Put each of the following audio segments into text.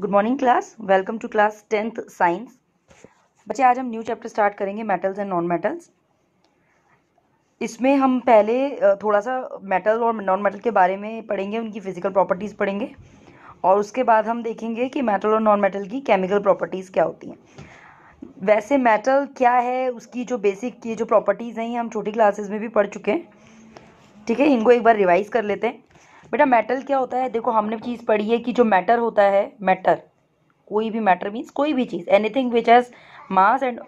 Good morning class, welcome to class 10th science. बच्चे आज हम न्यू चैप्टर स्टार्ट करेंगे मेटल्स एंड नॉन मेटल्स। इसमें हम पहले थोड़ा सा मेटल और नॉन मेटल के बारे में पढ़ेंगे, उनकी फिजिकल प्रॉपर्टीज़ पढ़ेंगे और उसके बाद हम देखेंगे कि मेटल और नॉन मेटल की केमिकल प्रॉपर्टीज़ क्या होती हैं। वैसे मेटल क्या है, उसकी जो बेसिक की जो प्रॉपर्टीज़ हैं ये हम छोटी क्लासेस में भी पढ़ चुके हैं, ठीक है। इनको एक बार रिवाइज कर लेते हैं। बेटा मेटल क्या होता है, देखो हमने चीज़ पढ़ी है कि जो मैटर होता है, मैटर कोई भी मैटर मीन्स कोई भी चीज़, anything which has mass and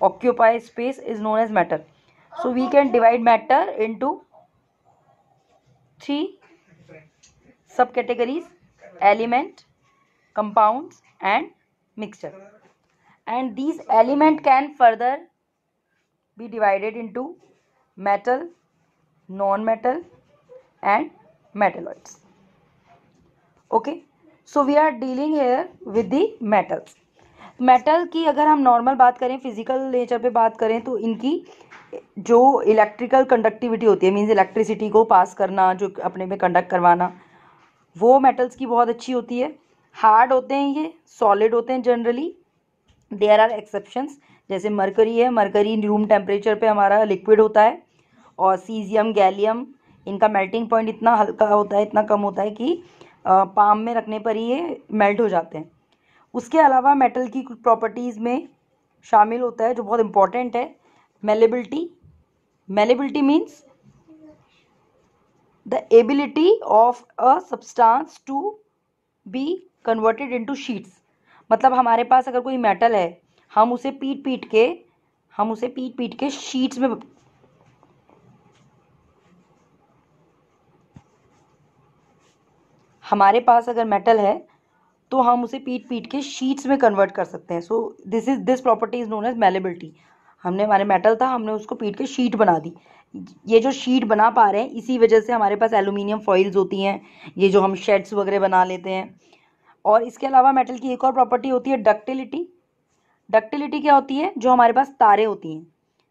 occupy space is known as matter. So we can divide matter into 3 sub categories: element, compounds and mixture. And these element can further be divided into metal, non-metal and metalloids. Okay, so we are dealing here with the metals. Metal की अगर हम normal बात करें, physical nature पे बात करें, तो इनकी जो इलेक्ट्रिकल कंडक्टिविटी होती है, मीन्स इलेक्ट्रिसिटी को पास करना, जो अपने में कंडक्ट करवाना, वो मेटल्स की बहुत अच्छी होती है। हार्ड होते हैं ये, सॉलिड होते हैं जनरली। देयर आर एक्सेप्शंस, जैसे मरकरी है, मरकरी रूम टेम्परेचर पे हमारा लिक्विड होता है, और सीजियम, गैलियम, इनका मेल्टिंग पॉइंट इतना हल्का होता है, इतना कम होता है कि पाम में रखने पर ही ये मेल्ट हो जाते हैं। उसके अलावा मेटल की कुछ प्रॉपर्टीज़ में शामिल होता है जो बहुत इंपॉर्टेंट है, malleability. Malleability means the ability of a substance to be converted into sheets. मतलब हमारे पास अगर कोई मेटल है, हम उसे पीट पीट के शीट्स में, हमारे पास अगर मेटल है तो हम उसे पीट के शीट्स में कन्वर्ट कर सकते हैं। So this property is known as malleability. हमने, हमारे मेटल था, हमने उसको पीट के शीट बना दी। ये जो शीट बना पा रहे हैं, इसी वजह से हमारे पास एल्यूमिनियम फॉइल्स होती हैं, ये जो हम शेड्स वगैरह बना लेते हैं। और इसके अलावा मेटल की एक और प्रॉपर्टी होती है डक्टिलिटी। डक्टिलिटी क्या होती है, जो हमारे पास तारें होती हैं,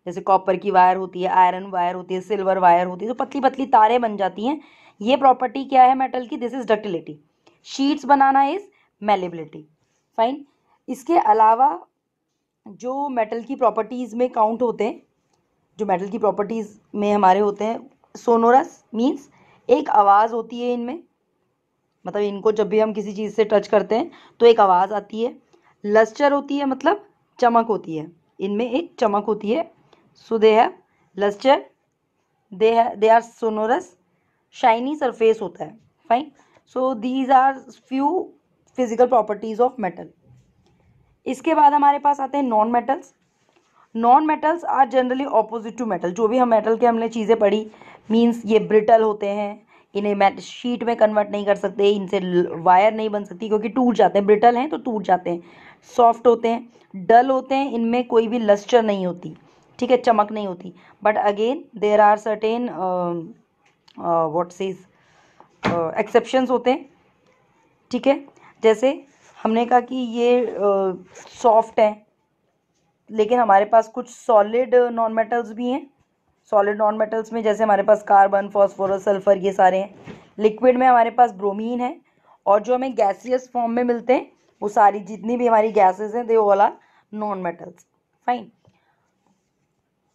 जैसे कॉपर की वायर होती है, आयरन वायर होती है, सिल्वर वायर होती है, तो पतली पतली तारें बन जाती हैं। ये प्रॉपर्टी क्या है मेटल की, this is ductility. Sheets banana is malleability. Fine. इसके अलावा जो मेटल की प्रॉपर्टीज़ में काउंट होते हैं, जो मेटल की प्रॉपर्टीज़ में हमारे होते हैं, सोनोरस मीन्स एक आवाज़ होती है इनमें, मतलब इनको जब भी हम किसी चीज़ से टच करते हैं तो एक आवाज़ आती है। लस्टर होती है, मतलब चमक होती है, इनमें एक चमक होती है। So they have lustre, they are sonorous. Shiny surface होता है। Fine. So these are few physical properties of metal. इसके बाद हमारे पास आते हैं non metals. Non metals are generally opposite to metal. जो भी हम मेटल के हमने चीज़ें पढ़ी, मीन्स ये ब्रिटल होते हैं, इन्हें शीट में कन्वर्ट नहीं कर सकते, इनसे वायर नहीं बन सकती क्योंकि टूट जाते हैं, ब्रिटल हैं तो टूट जाते हैं। सॉफ्ट होते हैं, डल होते हैं, इनमें कोई भी लस्टर नहीं होती, ठीक है, चमक नहीं होती। But again there are certain what says exceptions होते हैं, ठीक है। जैसे हमने कहा कि ये सॉफ्ट है, लेकिन हमारे पास कुछ सॉलिड नॉन मेटल्स भी हैं। सॉलिड नॉन मेटल्स में जैसे हमारे पास कार्बन, फॉस्फोरस, सल्फर, ये सारे हैं। लिक्विड में हमारे पास ब्रोमीन है, और जो हमें गैसियस फॉर्म में मिलते हैं, वो सारी जितनी भी हमारी गैसेस हैं, they all are non metals. Fine.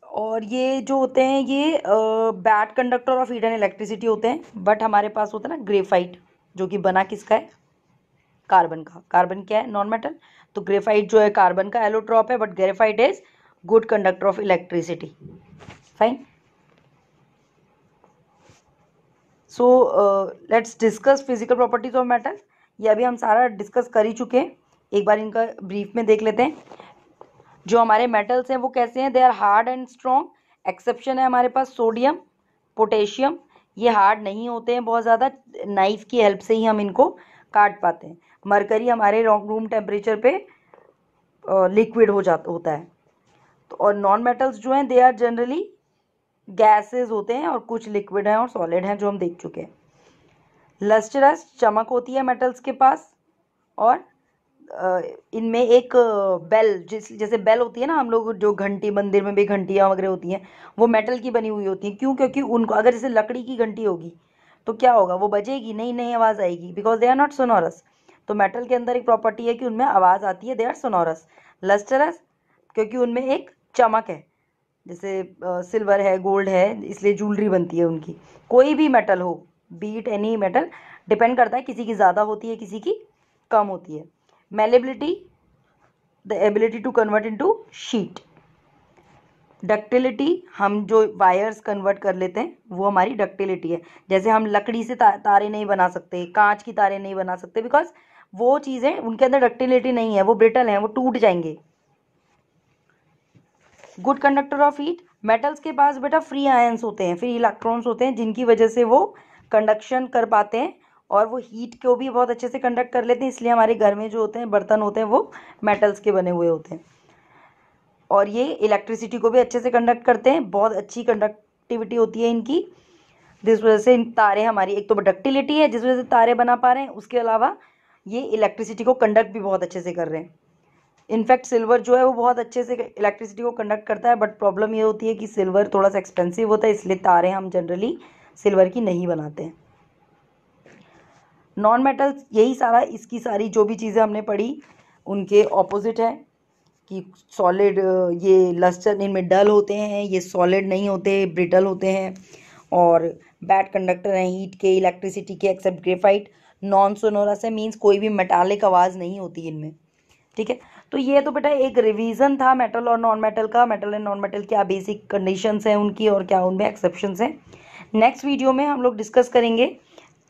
और ये जो होते हैं, ये bad conductor of heat and electricity होते हैं। बट हमारे पास होता है ना ग्रेफाइट, जो कि बना किसका है, कार्बन का। कार्बन क्या है, नॉन मेटल। तो ग्रेफाइट जो है कार्बन का एलोट्रॉप है, but graphite is good conductor of electricity. Fine. So let's discuss physical properties of metal. ये अभी हम सारा डिस्कस कर ही चुके हैं, एक बार इनका ब्रीफ में देख लेते हैं। जो हमारे मेटल्स हैं वो कैसे हैं, they are hard and strong. Exception है हमारे पास सोडियम, पोटेशियम, ये हार्ड नहीं होते हैं बहुत ज़्यादा, नाइफ की हेल्प से ही हम इनको काट पाते हैं। मरकरी हमारे रूम टेम्परेचर पे लिक्विड होता है। तो और नॉन मेटल्स जो हैं, दे आर जनरली गैसेस होते हैं, और कुछ लिक्विड हैं और सॉलिड हैं, जो हम देख चुके हैं। लस्टरस, चमक होती है मेटल्स के पास। और इनमें एक बेल, जैसे बेल होती है ना, हम लोग जो घंटी, मंदिर में भी घंटियाँ वगैरह होती हैं, वो मेटल की बनी हुई होती हैं। क्यों, क्योंकि उनको अगर जैसे लकड़ी की घंटी होगी तो क्या होगा, वो बजेगी नहीं, नई आवाज़ आएगी, because they are not sonorous. तो मेटल के अंदर एक प्रॉपर्टी है कि उनमें आवाज़ आती है, दे आर सोनोरस। लस्टरस क्योंकि उनमें एक चमक है, जैसे सिल्वर है, गोल्ड है, इसलिए ज्वेलरी बनती है उनकी। कोई भी मेटल हो, बीट एनी मेटल, डिपेंड करता है, किसी की ज़्यादा होती है, किसी की कम होती है। Malleability, the ability to convert into sheet. Ductility, हम जो वायर्स कन्वर्ट कर लेते हैं वो हमारी डक्टिलिटी है। जैसे हम लकड़ी से तारे नहीं बना सकते, कांच की तारे नहीं बना सकते, बिकॉज वो चीज़ें उनके अंदर डक्टिलिटी नहीं है, वो ब्रिटल हैं, वो टूट जाएंगे। Good conductor of heat, metals के पास बेटा फ्री आयंस होते हैं, फ्री इलेक्ट्रॉन्स होते हैं, जिनकी वजह से वो कंडक्शन कर पाते हैं और वो हीट को भी बहुत अच्छे से कंडक्ट कर लेते हैं। इसलिए हमारे घर में जो होते हैं बर्तन होते हैं वो मेटल्स के बने हुए होते हैं, और ये इलेक्ट्रिसिटी को भी अच्छे से कंडक्ट करते हैं, बहुत अच्छी कंडक्टिविटी होती है इनकी, जिस वजह से तारे हमारी, एक तो डक्टिलिटी है जिस वजह से तारे बना पा रहे हैं, उसके अलावा ये इलेक्ट्रिसिटी को कंडक्ट भी बहुत अच्छे से कर रहे हैं। इनफैक्ट सिल्वर जो है वो बहुत अच्छे से इलेक्ट्रिसिटी को कंडक्ट करता है, बट प्रॉब्लम ये होती है कि सिल्वर थोड़ा सा एक्सपेंसिव होता है, इसलिए तारे हम जनरली सिल्वर की नहीं बनाते हैं। नॉन मेटल्स, यही सारा, इसकी सारी जो भी चीज़ें हमने पढ़ी उनके ऑपोजिट है कि सॉलिड, ये लस्टर इनमें डल होते हैं, ये सॉलिड नहीं होते, ब्रिटल होते हैं, और बैड कंडक्टर हैं हीट के, इलेक्ट्रिसिटी के, एक्सेप्ट ग्रेफाइट। नॉन सोनोरस है, मीन्स कोई भी मेटालिक आवाज़ नहीं होती इनमें। ठीक है, तो ये तो बेटा एक रिवीजन था मेटल और नॉन मेटल का, मेटल एंड नॉन मेटल क्या बेसिक कंडीशंस हैं उनकी और क्या उनमें एक्सेप्शंस हैं। नेक्स्ट वीडियो में हम लोग डिस्कस करेंगे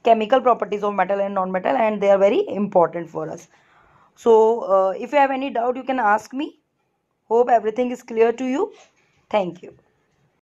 chemical properties of metal and non metal, and they are very important for us. So, if you have any doubt, you can ask me. Hope everything is clear to you. Thank you.